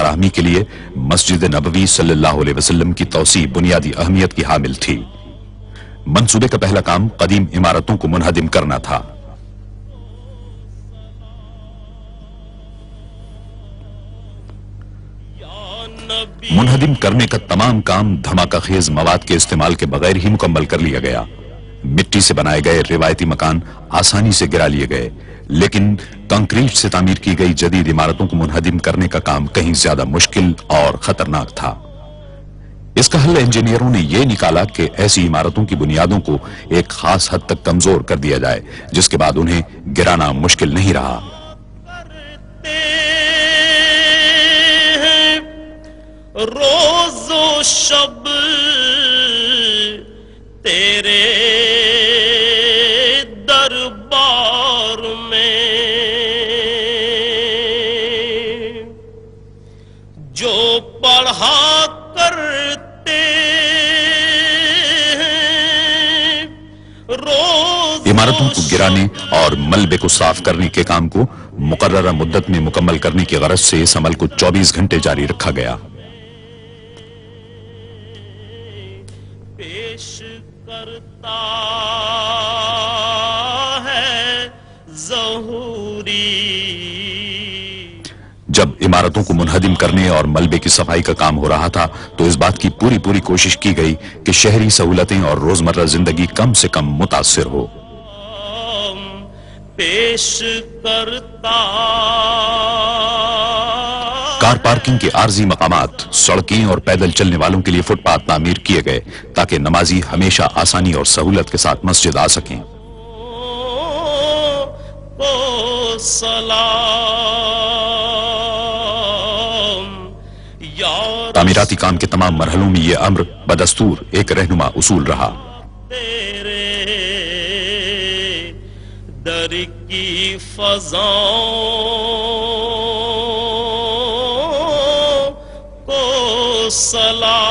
फराहमी के लिए मस्जिद नबवी सल्लल्लाहु अलैहि वसल्लम की तौसी बुनियादी अहमियत की हामिल थी। मंसूबे का पहला काम कदीम इमारतों को मुनहदिम करना था। मुनहदिम करने का तमाम काम धमाका खेज मवाद के इस्तेमाल के बगैर ही मुकम्मल कर लिया गया। मिट्टी से बनाए गए रिवायती मकान आसानी से गिरा लिए गए, लेकिन कंक्रीट से तामीर की गई जदीद इमारतों को मुनहदिम करने का काम कहीं ज्यादा मुश्किल और खतरनाक था। इसका हल इंजीनियरों ने यह निकाला कि ऐसी इमारतों की बुनियादों को एक खास हद तक कमजोर कर दिया जाए, जिसके बाद उन्हें गिराना मुश्किल नहीं रहा। रोज़ो शब तेरे दरबार में जो पढ़ा करते रोज़ इमारतों को गिराने और मलबे को साफ करने के काम को मुकर्ररा मुद्दत में मुकम्मल करने की गरज से इस अमल को 24 घंटे जारी रखा गया। पेश करता है ज़हूरी। जब इमारतों को मुनहदिम करने और मलबे की सफाई का काम हो रहा था तो इस बात की पूरी कोशिश की गई कि शहरी सहूलतें और रोजमर्रा जिंदगी कम से कम मुतासिर हो। पेश करता कार पार्किंग के आर्जी मकामात, सड़कें और पैदल चलने वालों के लिए फुटपाथ तामीर किए गए ताकि नमाजी हमेशा आसानी और सहूलत के साथ मस्जिद आ सकें। तामीराती काम के तमाम मरहलों में यह अम्र बदस्तूर एक रहनुमा उसूल रहा। तेरे दर की फज़ाओं को सलाम।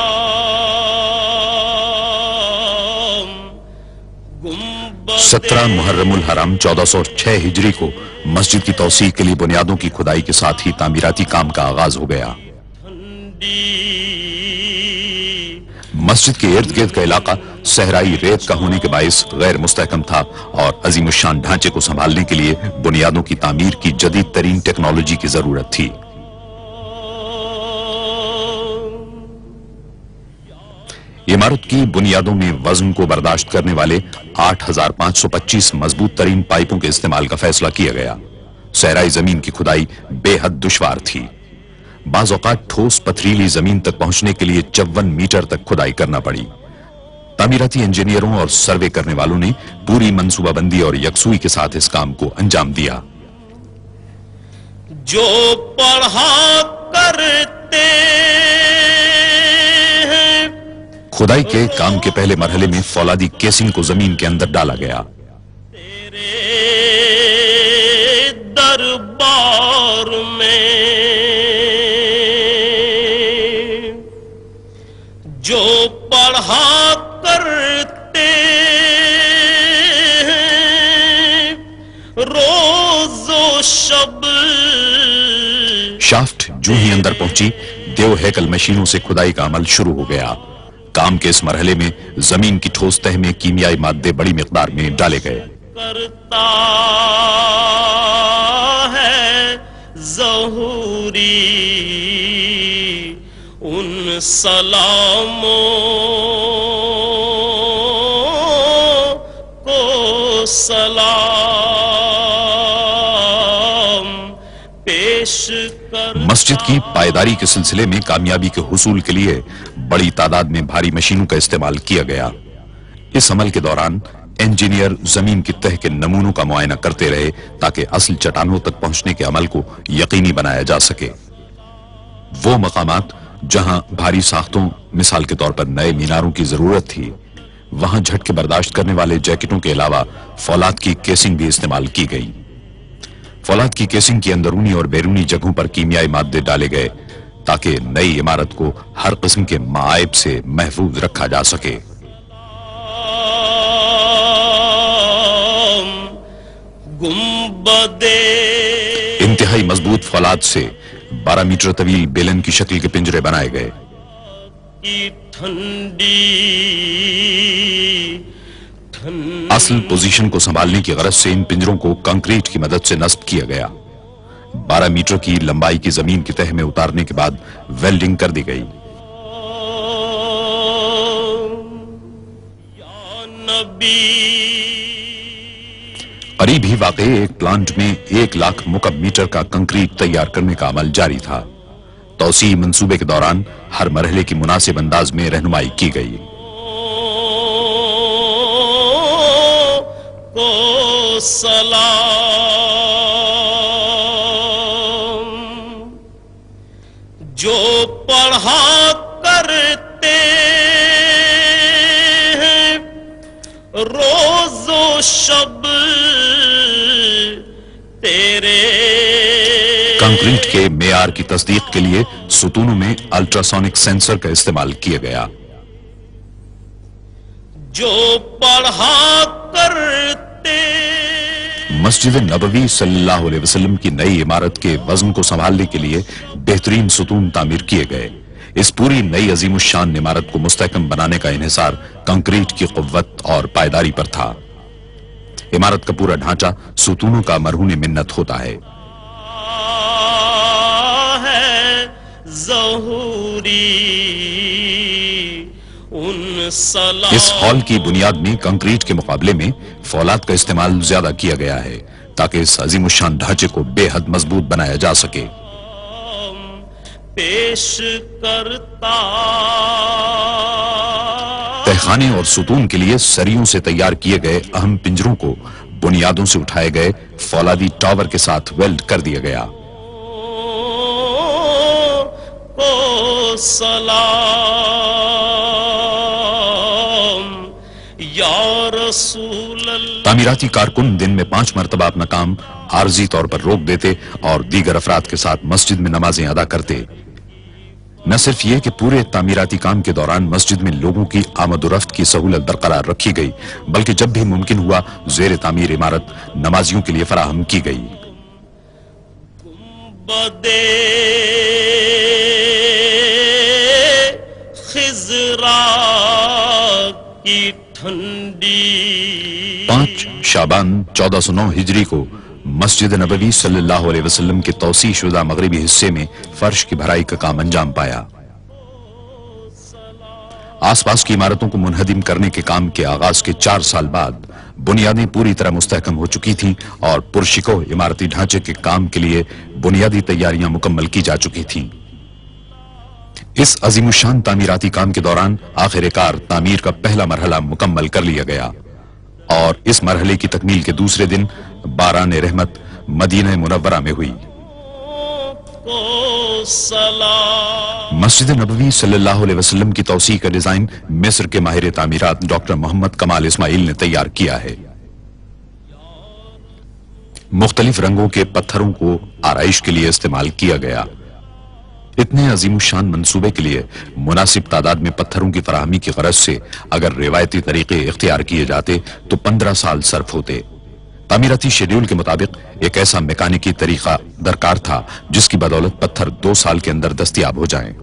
17 मुहर्रमुल हराम 1406 हिजरी को मस्जिद की तौसीक के लिए बुनियादों की खुदाई के साथ ही तामीराती काम का आगाज हो गया। मस्जिद के इर्द गिर्द का इलाका सहराई रेत का होने के बायस गैर मुस्तहकम था और अजीमुशान ढांचे को संभालने के लिए बुनियादों की तामीर की जदीद तरीन टेक्नोलॉजी की जरूरत थी। इमारत की बुनियादों में वजन को बर्दाश्त करने वाले 8525 मजबूत तरीन पाइपों के इस्तेमाल का फैसला किया गया। सहराई जमीन की खुदाई बेहद दुश्वार थी। बाज़ औक़ात ठोस पथरीली जमीन तक पहुंचने के लिए 54 मीटर तक खुदाई करना पड़ी। तामीराती इंजीनियरों और सर्वे करने वालों ने पूरी मंसूबाबंदी और यकसुई के साथ इस काम को अंजाम दिया। जो पढ़ा करते हैं। खुदाई के काम के पहले मरहले में फौलादी केसिंग को जमीन के अंदर डाला गया। तेरे दरबार में जो पढ़ा करते हैं रोज़ो शब। शाफ्ट जो ही अंदर पहुंची, देव हैकल मशीनों से खुदाई का अमल शुरू हो गया। काम के इस मरहले में जमीन की ठोस तह में कीमियाई मादे बड़ी मिकदार में डाले गए। करता है ज़हूरी उन सलामों को सलाम पेश कर। मस्जिद की पायदारी के सिलसिले में कामयाबी के हुसूल के लिए बड़ी तादाद में भारी मशीनों का इस्तेमाल किया गया। इस अमल के दौरान इंजीनियर जमीन की तह के नमूनों का मुआयना करते रहे ताकि असल चट्टानों तक पहुंचने के अमल को यकीनी बनाया जा सके। वो मकामात जहां भारी साख्तों, मिसाल के तौर पर नए मीनारों की जरूरत थी, वहां झटके बर्दाश्त करने वाले जैकेटों के अलावा फौलाद की केसिंग भी इस्तेमाल की गई। फौलाद की केसिंग की अंदरूनी और बैरूनी जगहों पर कीमियाई मादे डाले गए ताकि नई इमारत को हर किस्म के मायब से महफूज रखा जा सके। इंतहाई मजबूत फौलाद से 12 मीटर तवील बेलन की शक्ल के पिंजरे बनाए गए। की ठंडी असल पोजीशन को संभालने की गरज से इन पिंजरों को कंक्रीट की मदद से नस्ब किया गया। 12 मीटर की लंबाई की जमीन की तह में उतारने के बाद वेल्डिंग कर दी गई। या नबी करीब ही वाकई एक प्लांट में 1 लाख मुकब मीटर का कंक्रीट तैयार करने का अमल जारी था। तौसी मंसूबे के दौरान हर मरहले की मुनासिब अंदाज में रहनुमाई की गई। को सलाम जो पढ़ा करते हैं रोजो शब तेरे। कंक्रीट के मेयार की तस्दीक के लिए सुतूनों में अल्ट्रासोनिक सेंसर का इस्तेमाल किया गया। जो पढ़ा करते मस्जिद नबवी सल्लल्लाहु अलैहि वसल्लम की नई इमारत के वजन को संभालने के लिए बेहतरीन सुतून तामीर किए गए। इस पूरी नई अजीमुशान इमारत को मुस्तहकम बनाने का इन्हिसार कंक्रीट की कुव्वत और पायदारी पर था। इमारत का पूरा ढांचा सुतूनों का मरहून मिन्नत होता है। इस हॉल की बुनियाद में कंक्रीट के मुकाबले में फौलाद का इस्तेमाल ज्यादा किया गया है ताकि इस अजीमुशान ढांचे को बेहद मजबूत बनाया जा सके। पेश करता तहखाने और सुतून के लिए सरियों से तैयार किए गए अहम पिंजरों को बुनियादों से उठाए गए फौलादी टावर के साथ वेल्ड कर दिया गया। को सलाम या रसूल अल्लाह। तामीराती कारकुन दिन में 5 मरतबा अपना काम आर्जी तौर पर रोक देते और दीगर अफराद के साथ मस्जिद में नमाजें अदा करते। न सिर्फ ये कि पूरे तामीराती काम के दौरान मस्जिद में लोगों की आमद-ओ-रफ्त की सहूलत बरकरार रखी गई, बल्कि जब भी मुमकिन हुआ ज़ेर तामीर इमारत नमाजियों के लिए फराहम की गई। बदे खिजरा की ठंडी 5 शाबान 1409 हिजरी को मस्जिद नबवी सल्लल्लाहु अलैहि वसल्लम के तौसी शुदा मगरिबी हिस्से में फर्श की भराई का काम अंजाम पाया। आसपास की इमारतों को मुनहदिम करने के काम के आगाज के 4 साल बाद बुनियादें पूरी तरह मुस्तहकम हो चुकी थीं और पुरशिको इमारती ढांचे के काम के लिए बुनियादी तैयारियां मुकम्मल की जा चुकी थीं। इस अजीमुशान तामीराती काम के दौरान आखिरकार तामीर का पहला मरहला मुकम्मल कर लिया गया और इस मरहले की तकमील के दूसरे दिन बारान रहमत मदीना मुनव्वरा में हुई। मस्जिद नबवी सल्लल्लाहु अलैहि वसल्लम की तौसी का डिजाइन मिस्र के माहिर तामीरात डॉक्टर मोहम्मद कमाल इस्माइल ने तैयार किया है। मुख्तलिफ रंगों के पत्थरों को आराइश के लिए इस्तेमाल किया गया। इतने अजीमुशान मंसूबे के लिए मुनासिब तादाद में पत्थरों की फराहमी की गरज से अगर रिवायती तरीके इख्तियार किए जाते तो 15 साल सर्फ होते। तामीराती शेड्यूल के मुताबिक एक ऐसा मैकेनिकी तरीका दरकार था जिसकी बदौलत पत्थर 2 साल के अंदर दस्तयाब हो जाएं।